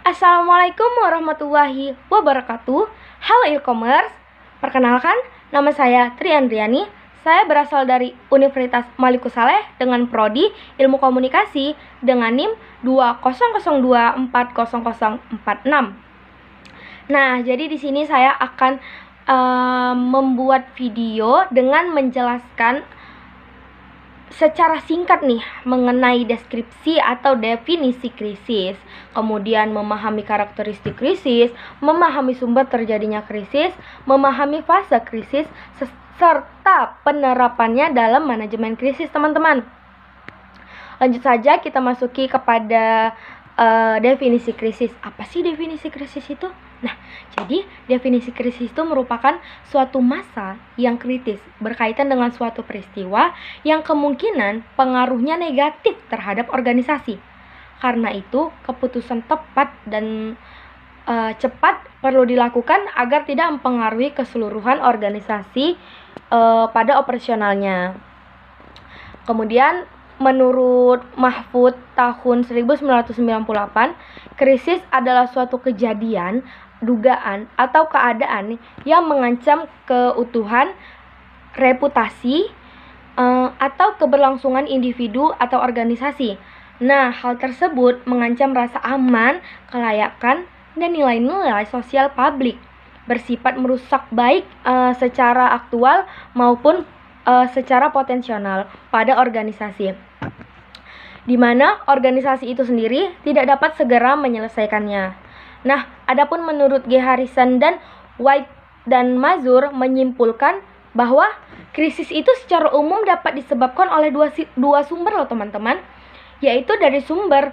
Assalamualaikum warahmatullahi wabarakatuh. Halo e-commerce, perkenalkan nama saya Triandriani. Saya berasal dari Universitas Maliku Saleh dengan prodi Ilmu Komunikasi dengan NIM 200240046. Nah, jadi di sini saya akan membuat video dengan menjelaskan secara singkat nih mengenai deskripsi atau definisi krisis, kemudian memahami karakteristik krisis, memahami sumber terjadinya krisis, memahami fase krisis, serta penerapannya dalam manajemen krisis, teman-teman. Lanjut saja kita masuki kepada definisi krisis. Apa sih definisi krisis itu? Nah, jadi definisi krisis itu merupakan suatu masa yang kritis berkaitan dengan suatu peristiwa yang kemungkinan pengaruhnya negatif terhadap organisasi. Karena itu, keputusan tepat dan cepat perlu dilakukan agar tidak mempengaruhi keseluruhan organisasi pada operasionalnya. Kemudian, menurut Mahfud tahun 1998, krisis adalah suatu kejadian, dugaan, atau keadaan yang mengancam keutuhan, reputasi, atau keberlangsungan individu atau organisasi. Nah, hal tersebut mengancam rasa aman, kelayakan, dan nilai-nilai sosial publik, bersifat merusak baik secara aktual maupun secara potensial pada organisasi, di mana organisasi itu sendiri tidak dapat segera menyelesaikannya. Nah, adapun menurut G. Harrison dan White dan Mazur menyimpulkan bahwa krisis itu secara umum dapat disebabkan oleh dua sumber loh teman-teman, yaitu dari sumber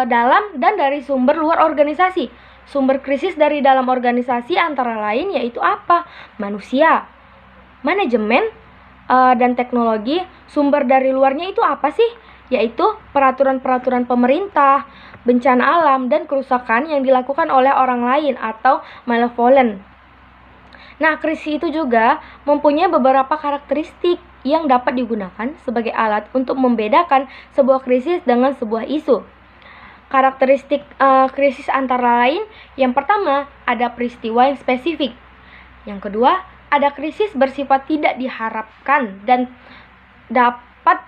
dalam dan dari sumber luar organisasi. Sumber krisis dari dalam organisasi antara lain yaitu apa? Manusia, manajemen, dan teknologi. Sumber dari luarnya itu apa sih? Yaitu peraturan-peraturan pemerintah, bencana alam, dan kerusakan yang dilakukan oleh orang lain atau malevolent. Nah, krisis itu juga mempunyai beberapa karakteristik yang dapat digunakan sebagai alat untuk membedakan sebuah krisis dengan sebuah isu. Karakteristik krisis antara lain, yang pertama, ada peristiwa yang spesifik. Yang kedua, ada krisis bersifat tidak diharapkan dan dapat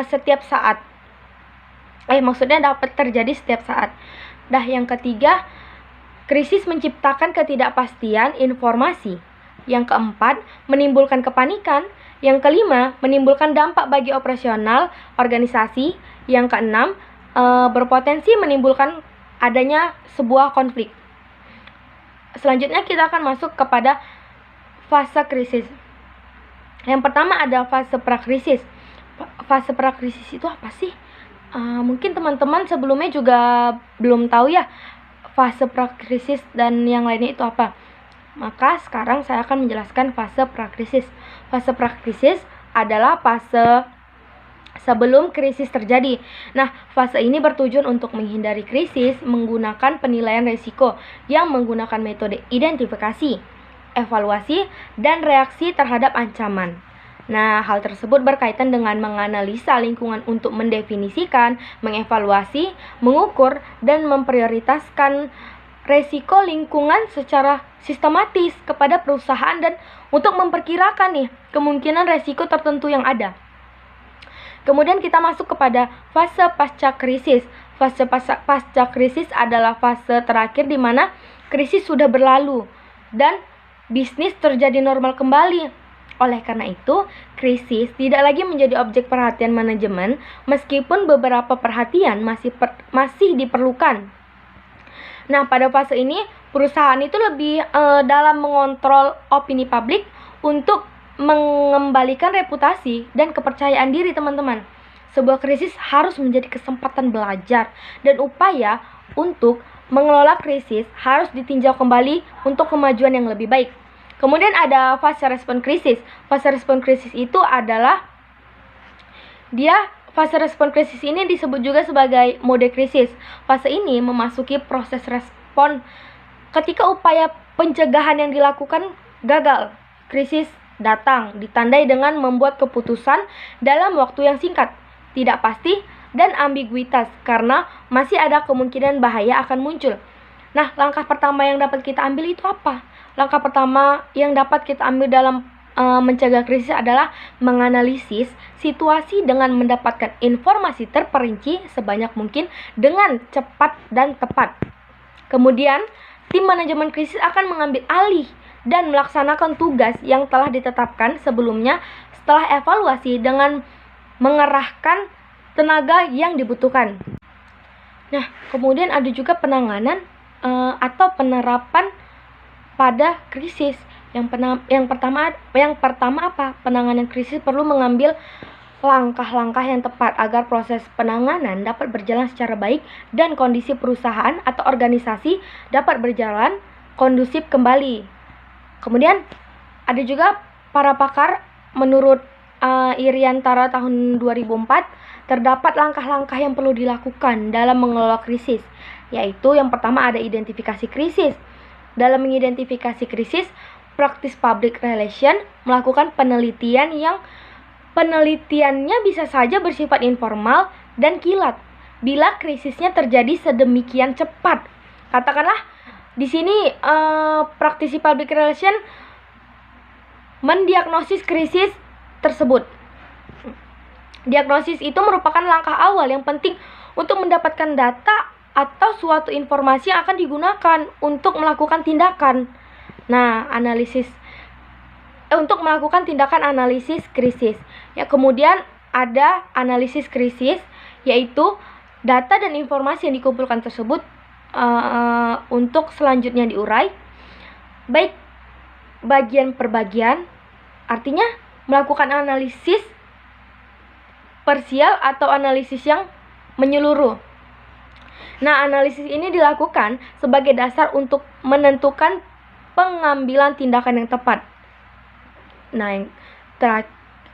setiap saat. Maksudnya dapat terjadi setiap saat. Nah, yang ketiga, krisis menciptakan ketidakpastian informasi. Yang keempat, menimbulkan kepanikan. Yang kelima, menimbulkan dampak bagi operasional organisasi. Yang keenam, berpotensi menimbulkan adanya sebuah konflik. Selanjutnya kita akan masuk kepada fase krisis. Yang pertama ada fase prakrisis. Fase prakrisis itu apa sih? Mungkin teman-teman sebelumnya juga belum tahu ya fase prakrisis dan yang lainnya itu apa. Maka sekarang saya akan menjelaskan fase prakrisis. Fase prakrisis adalah fase sebelum krisis terjadi. Nah, fase ini bertujuan untuk menghindari krisis menggunakan penilaian risiko yang menggunakan metode identifikasi, evaluasi, dan reaksi terhadap ancaman. Nah, hal tersebut berkaitan dengan menganalisa lingkungan untuk mendefinisikan, mengevaluasi, mengukur, dan memprioritaskan resiko lingkungan secara sistematis kepada perusahaan dan untuk memperkirakan nih kemungkinan resiko tertentu yang ada. Kemudian kita masuk kepada fase pasca krisis. Fase pasca krisis adalah fase terakhir di mana krisis sudah berlalu dan bisnis terjadi normal kembali. Oleh karena itu, krisis tidak lagi menjadi objek perhatian manajemen meskipun beberapa perhatian masih diperlukan. Nah, pada fase ini perusahaan itu lebih dalam mengontrol opini publik untuk mengembalikan reputasi dan kepercayaan diri, teman-teman. Sebuah krisis harus menjadi kesempatan belajar dan upaya untuk mengelola krisis harus ditinjau kembali untuk kemajuan yang lebih baik. Kemudian ada fase respon krisis. Fase respon krisis itu adalah fase respon krisis ini disebut juga sebagai mode krisis. Fase ini memasuki proses respon ketika upaya pencegahan yang dilakukan gagal. Krisis datang ditandai dengan membuat keputusan dalam waktu yang singkat, tidak pasti, dan ambiguitas karena masih ada kemungkinan bahaya akan muncul. Nah, langkah pertama yang dapat kita ambil itu apa? Langkah pertama yang dapat kita ambil dalam mencegah krisis adalah menganalisis situasi dengan mendapatkan informasi terperinci sebanyak mungkin dengan cepat dan tepat. Kemudian, tim manajemen krisis akan mengambil alih dan melaksanakan tugas yang telah ditetapkan sebelumnya setelah evaluasi dengan mengerahkan tenaga yang dibutuhkan. Nah, kemudian ada juga penanganan atau penerapan pada krisis. Yang pertama apa? Penanganan krisis perlu mengambil langkah-langkah yang tepat agar proses penanganan dapat berjalan secara baik dan kondisi perusahaan atau organisasi dapat berjalan kondusif kembali. Kemudian ada juga para pakar menurut Iriantara tahun 2004 terdapat langkah-langkah yang perlu dilakukan dalam mengelola krisis, yaitu yang pertama ada identifikasi krisis. Dalam mengidentifikasi krisis, Practice Public Relation melakukan penelitian yang penelitiannya bisa saja bersifat informal dan kilat bila krisisnya terjadi sedemikian cepat. Katakanlah di sini Practice Public Relation mendiagnosis krisis tersebut. Diagnosis itu merupakan langkah awal yang penting untuk mendapatkan data atau suatu informasi yang akan digunakan untuk melakukan tindakan. Nah, untuk melakukan tindakan analisis krisis. Ya, kemudian ada analisis krisis, yaitu data dan informasi yang dikumpulkan tersebut untuk selanjutnya diurai, baik bagian per bagian, artinya melakukan analisis parsial atau analisis yang menyeluruh. Nah, analisis ini dilakukan sebagai dasar untuk menentukan pengambilan tindakan yang tepat. Nah,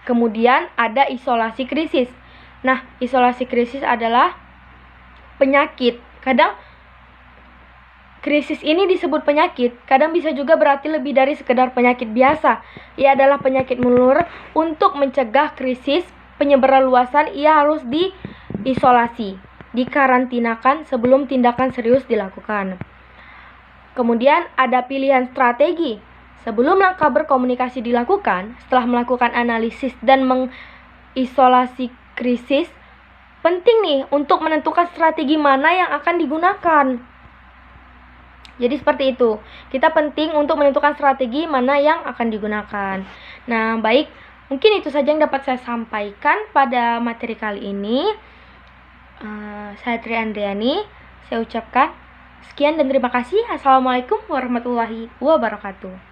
kemudian ada isolasi krisis. Nah, isolasi krisis adalah penyakit. Kadang krisis ini disebut penyakit, kadang bisa juga berarti lebih dari sekedar penyakit biasa. Ia adalah penyakit menular. Untuk mencegah krisis penyebaran luasan, ia harus diisolasi, dikarantinakan sebelum tindakan serius dilakukan. Kemudian ada pilihan strategi. Sebelum langkah berkomunikasi dilakukan, setelah melakukan analisis dan mengisolasi krisis, penting nih untuk menentukan strategi mana yang akan digunakan. Jadi seperti itu. Kita penting untuk menentukan strategi mana yang akan digunakan. Nah, baik, mungkin itu saja yang dapat saya sampaikan pada materi kali ini. Saya Tri Andriani, saya ucapkan sekian dan terima kasih. Assalamualaikum warahmatullahi wabarakatuh.